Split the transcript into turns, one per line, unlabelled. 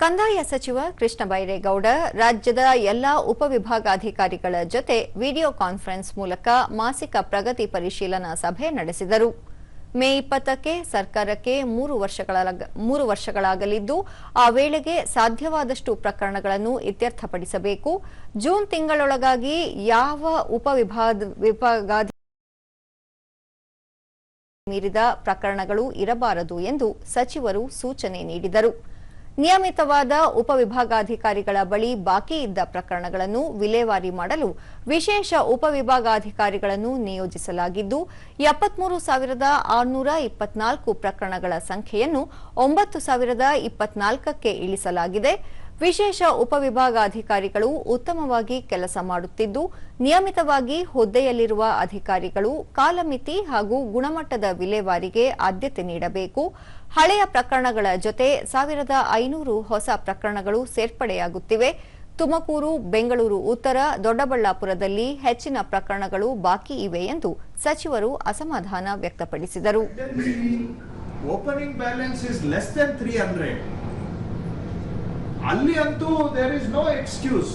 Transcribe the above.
ಕಂದಾಯ ಸಚಿವ ಕೃಷ್ಣ ಬೈರೇಗೌಡ ರಾಜ್ಯದ ಎಲ್ಲಾ ಉಪವಿಭಾಗಾಧಿಕಾರಿಗಳ ಜೊತೆ ವಿಡಿಯೋ ಕಾನ್ಫರೆನ್ಸ್ ಮೂಲಕ ಮಾಸಿಕ ಪ್ರಗತಿ ಪರಿಶೀಲನಾ ಸಭೆ ನಡೆಸಿದರು. ಮೇ 20ಕ್ಕೆ ಸರ್ಕಾರಕ್ಕೆ 3 ವರ್ಷಗಳಾಗಲಿದ್ದು, ಆ ವೇಳೆಗೆ ಸಾಧ್ಯವಾದಷ್ಟು ಪ್ರಕರಣಗಳನ್ನು ಇತ್ಯರ್ಥಪಡಿಸಬೇಕು. ಜೂನ್ ತಿಂಗಳೊಳಗಾಗಿ ಯಾವ ಉಪವಿಭಾಗಾಧಿಕಾರಿ ಮೀರಿದ ಪ್ರಕರಣಗಳು ಇರಬಾರದು ಎಂದು ಸಚಿವರು ಸೂಚನೆ ನೀಡಿದರು. ನಿಯಮಿತವಾದ ಉಪವಿಭಾಗಾಧಿಕಾರಿಗಳ ಬಳಿ ಬಾಕಿ ಇದ್ದ ಪ್ರಕರಣಗಳನ್ನು ವಿಲೇವಾರಿ ಮಾಡಲು ವಿಶೇಷ ಉಪವಿಭಾಗಾಧಿಕಾರಿಗಳನ್ನು ನಿಯೋಜಿಸಲಾಗಿದ್ದು, 73,624 ಪ್ರಕರಣಗಳ ಸಂಖ್ಯೆಯನ್ನು 9,024ಕ್ಕೆ ಇಳಿಸಲಾಗಿದೆ. ವಿಶೇಷ ಉಪವಿಭಾಗಾಧಿಕಾರಿಗಳು ಉತ್ತಮವಾಗಿ ಕೆಲಸ ಮಾಡುತ್ತಿದ್ದು, ನಿಯಮಿತವಾಗಿ ಹುದ್ದೆಯಲ್ಲಿರುವ ಅಧಿಕಾರಿಗಳು ಕಾಲಮಿತಿ ಹಾಗೂ ಗುಣಮಟ್ಟದ ವಿಲೇವಾರಿಗೆ ಆದ್ಯತೆ ನೀಡಬೇಕು. ಹಳೆಯ ಪ್ರಕರಣಗಳ ಜೊತೆ 1,500 ಹೊಸ ಪ್ರಕರಣಗಳು ಸೇರ್ಪಡೆಯಾಗುತ್ತಿವೆ. ತುಮಕೂರು, ಬೆಂಗಳೂರು ಉತ್ತರ, ದೊಡ್ಡಬಳ್ಳಾಪುರದಲ್ಲಿ ಹೆಚ್ಚಿನ ಪ್ರಕರಣಗಳು ಬಾಕಿ ಇವೆ ಎಂದು ಸಚಿವರು ಅಸಮಾಧಾನ ವ್ಯಕ್ತಪಡಿಸಿದರು.
Opening balance is less than 300. ಅಲ್ಲಿ ಅಂತೂ ದೇರ್ ಇಸ್ ನೋ ಎಕ್ಸ್ಕ್ಯೂಸ್.